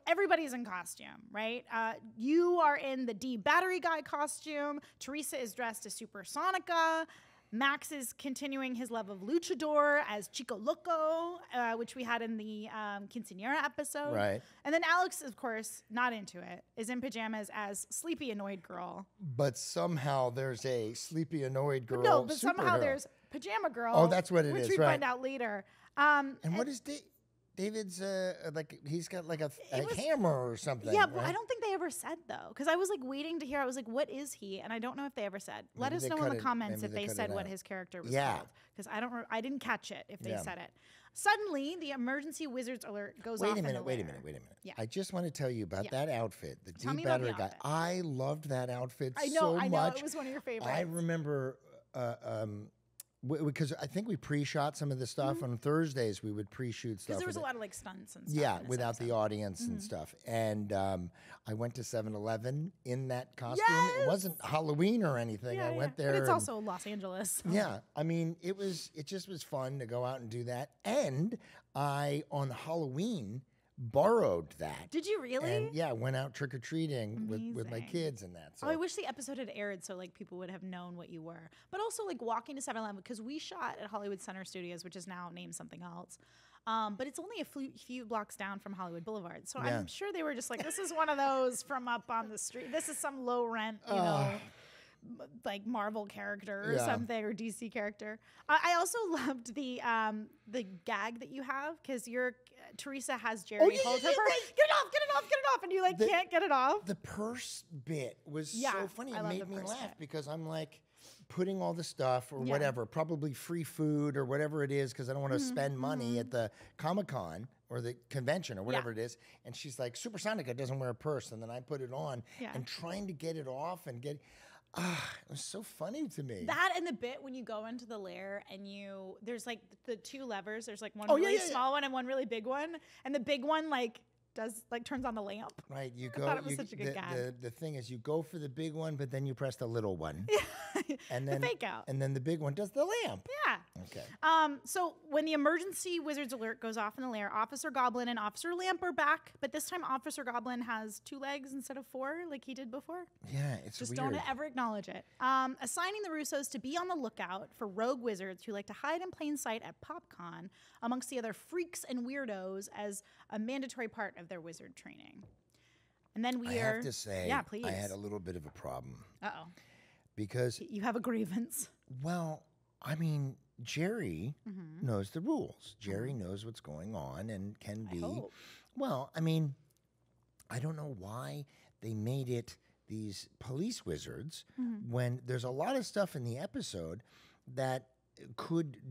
everybody's in costume, right? You are in the D battery guy costume. Teresa is dressed as Supersonica. Max is continuing his love of luchador as Chico Loco, which we had in the Quinceañera episode. Right. And then Alex, of course, not into it, is in pajamas as Sleepy Annoyed Girl. But somehow there's a sleepy, annoyed girl. No, but somehow superhero. there's Pajama Girl. Oh, that's what it which is, we right. find out later. And what is David's, like, he's got like a hammer or something. Yeah, right? well, I don't think they ever said, though, because I was like waiting to hear. I was like, what is he? And I don't know if they ever said. Let us know in the comments if they said what his character was called, because I didn't catch it if they said it. Suddenly, the emergency wizards alert goes off. Wait a minute. Yeah. I just want to tell you about that outfit, the Tell me D about battery the guy. outfit. I loved that outfit I so know, much. it was one of your favorites. I remember because I think we pre-shot some of the stuff on Thursdays. We would pre-shoot stuff. Because there was a lot of like stunts and stuff. Yeah, without the audience and stuff. And I went to 7-Eleven in that costume. Yes! It wasn't Halloween or anything. I went there. But it's also Los Angeles. Yeah, I mean, it just was fun to go out and do that. And I, on Halloween, borrowed that. Did you really? And yeah, went out trick-or-treating with my Amazing. kids and that. So. Oh, I wish the episode had aired so like people would have known what you were. But also like walking to 7-Eleven, because we shot at Hollywood Center Studios, which is now named something else. But it's only a few blocks down from Hollywood Boulevard. So I'm sure they were just like, this is one of those from up on the street. This is some low rent, you know, like Marvel character or something, or DC character. I also loved the gag that you have, because Teresa has Jerry hold her purse. Right. Get it off, and you like can't get it off. The purse bit was Yeah, so funny. I It love made the me purse laugh bit. because I'm like putting all the stuff or whatever, probably free food or whatever it is, because I don't want to spend money at the Comic-Con or the convention or whatever it is. And she's like, Supersonica doesn't wear a purse. And then I put it on and trying to get it off and get... it was so funny to me. That and the bit when you go into the lair and there's like the two levers. There's like one really small one and one really big one. And the big one turns on the lamp. Right, you go. I thought it was such a good gag. The thing is, you go for the big one, but then you press the little one, and then the fake out, and then the big one does the lamp. Yeah. Okay. So when the emergency wizards alert goes off in the lair, Officer Goblin and Officer Lamp are back, but this time Officer Goblin has 2 legs instead of 4, like he did before. Yeah, it's just weird. don't ever acknowledge it. Assigning the Russos to be on the lookout for rogue wizards who like to hide in plain sight at PopCon amongst the other freaks and weirdos as a mandatory part of their wizard training. And then I have to say, yeah, please. I had a little bit of a problem. Uh-oh. Because You have a grievance. well, I mean, Jerry knows the rules. Jerry knows what's going on and can be. hope. Well, I mean, I don't know why they made it these police wizards when there's a lot of stuff in the episode that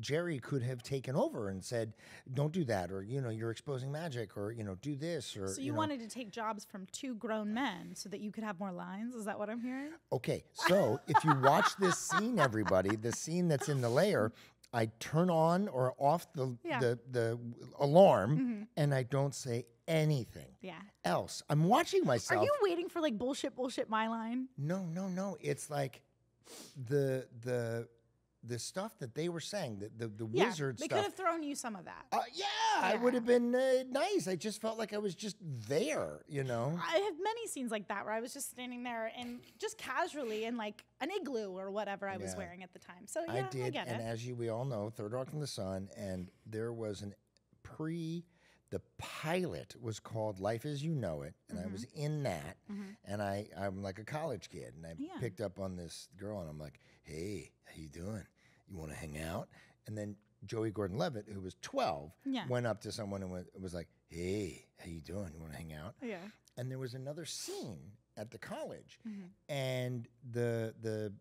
Jerry could have taken over and said, don't do that, or, you're exposing magic, or, do this, or... So you wanted to take jobs from 2 grown men so that you could have more lines? Is that what I'm hearing? Okay, so if you watch this scene, everybody, the scene that's in the lair, I turn on or off the alarm, and I don't say anything else. I'm watching myself. Are you waiting for like bullshit my line? No. It's like the stuff that they were saying, the wizard they stuff. could have thrown you some of that. I would have been nice. I just felt like I was just there, I have many scenes like that where I was just standing there and just casually in like an igloo or whatever I was wearing at the time. So I did, get and it. as we all know, Third Rock from the Sun, and there was the pilot was called Life as You Know It, and I was in that, and I'm like a college kid, and I picked up on this girl, and I'm like, hey, how you doing? You want to hang out? And then Joey Gordon-Levitt, who was 12, went up to someone and was like, hey, how you doing? You want to hang out? Yeah. And there was another scene at the college, and the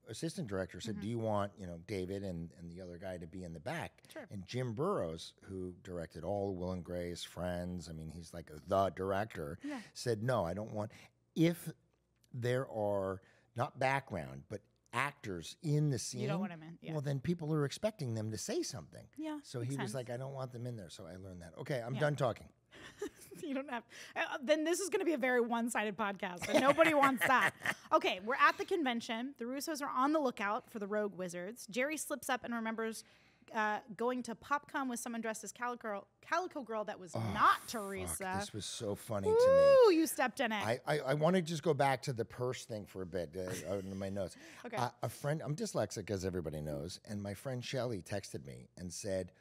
assistant director said, do you want, David and the other guy to be in the back? Sure. And Jim Burrows, who directed all Will and Grace, Friends, I mean, he's like the director, said, no, I don't want, if there are not background, but actors in the scene. You don't want him in. Yeah. Well, then people are expecting them to say something. Yeah. So makes he was sense. like, I don't want them in there. So I learned that. Okay, I'm done talking. You don't have. Then this is going to be a very one-sided podcast, and nobody wants that. Okay, we're at the convention. The Russos are on the lookout for the rogue wizards. Jerry slips up and remembers going to PopCon with someone dressed as Calico Girl that was not Teresa. Fuck, this was so funny to me. Ooh, you stepped in it. I want to just go back to the purse thing for a bit in my notes. Okay. A friend, I'm dyslexic, as everybody knows, and my friend Shelly texted me and said,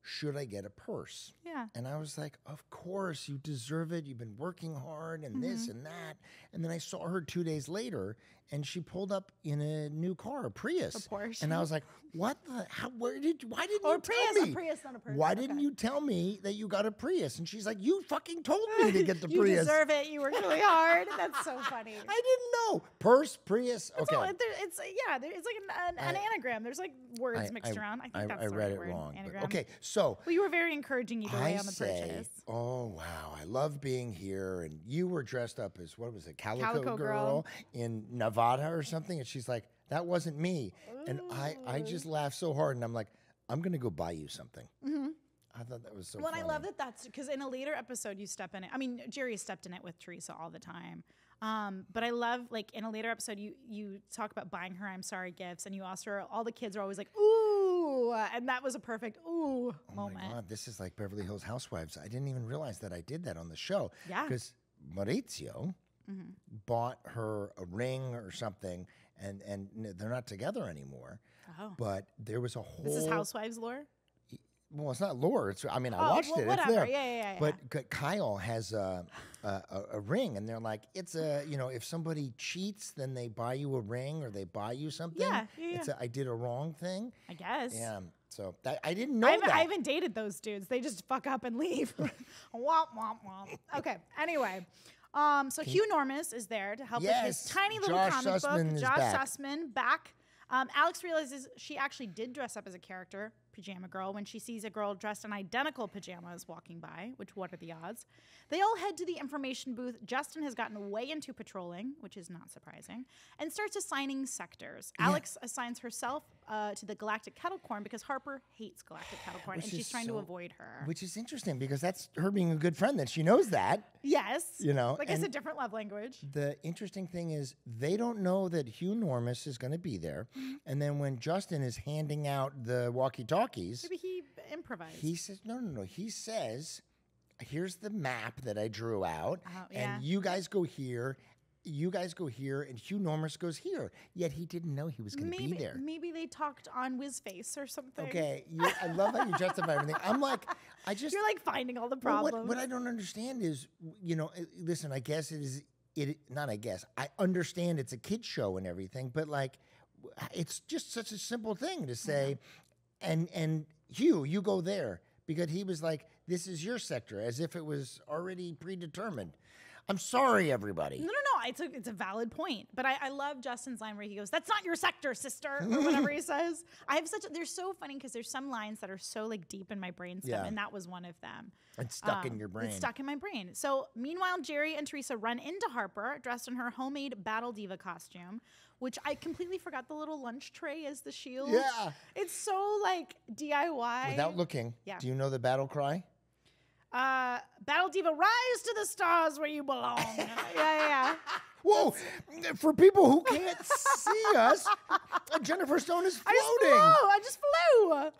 should I get a purse? Yeah. And I was like, of course, you deserve it. You've been working hard and this and that. And then I saw her 2 days later, and she pulled up in a new car, a Prius. A Porsche. And I was like, what the, why didn't Or you Prius, tell me? a Prius, not a Porsche. Why Okay. didn't you tell me that you got a Prius? And she's like, you fucking told me to get the You Prius. deserve it. You worked really hard. That's so funny. I didn't know. Purse, Prius. It's Okay. it's like an anagram. There's like words mixed around. I think that's I the read right it word. wrong. But Anagram. okay, so Well, you were very encouraging either way I on the say, purchase. oh wow, I love being here, and you were dressed up as what was it, Calico Girl Girl. in Nevada or something, and she's like, that wasn't me, and I just laughed so hard, and I'm like, I'm gonna go buy you something. I thought that was so. Well, and funny. I love that that's because in a later episode you step in it. I mean, Jerry stepped in it with Teresa all the time. But I love, like, in a later episode, you talk about buying her I'm sorry gifts, and you asked her, all the kids are always like, ooh, and that was a perfect ooh moment. Oh my God, this is like Beverly Hills Housewives. I didn't even realize that I did that on the show. Yeah. Because Maurizio bought her a ring or something, and they're not together anymore. Oh. But there was a whole. This is Housewives lore? Well, it's not lore. It's, I mean, I Oh, watched well, it. whatever. It's there. Yeah. But Kyle has a ring, and they're like, it's a, if somebody cheats, then they buy you a ring or they buy you something. Yeah. It's I did a wrong thing. I guess. Yeah. So I didn't know I that. haven't dated those dudes. They just fuck up and leave. Womp, womp, womp. Okay, anyway. So Hugh Normus is there to help with his Yes, tiny little Josh comic Sussman book. is Josh back. Sussman back. Alex realizes she actually did dress up as a character, Pajama Girl, when she sees a girl dressed in identical pajamas walking by, which what are the odds? They all head to the information booth. Justin has gotten way into patrolling, which is not surprising, and starts assigning sectors. Yeah. Alex assigns herself to the Galactic Kettle Corn because Harper hates Galactic Kettle Corn, Which and she's is trying to so- avoid her. Which is interesting because that's her being a good friend that she knows that. Yes. Like it's and a different love language. The interesting thing is they don't know that Hugh Normus is going to be there. And then when Justin is handing out the walkie-talkies, Maybe he improvised. he says, no. He says, here's the map that I drew out. yeah. And you guys go here. You guys go here, and Hugh Normus goes here. Yet he didn't know he was going to be there. Maybe they talked on Whizface or something. Okay, I love how you justify everything. I'm like, You're like finding all the Well, problems. what I don't understand is, listen, I guess not I guess, I understand it's a kid's show and everything, but like, it's just such a simple thing to say, and Hugh, you go there, because he was like, this is your sector, as if it was already predetermined. I'm sorry, everybody. No. It's a valid point. But I love Justin's line where he goes, "That's not your sector, sister," or whatever he says. They're so funny because there's some lines that are so like deep in my brainstem, Yeah. and that was one of them. It's stuck in your brain. It's stuck in my brain. So meanwhile, Jerry and Teresa run into Harper dressed in her homemade Battle Diva costume, which I completely forgot the little lunch tray as the shield. Yeah. It's so like DIY. Without looking, Yeah. do you know the battle cry? Battle Diva, rise to the stars where you belong. yeah. Whoa! For people who can't see us, Jennifer Stone is floating. I just flew.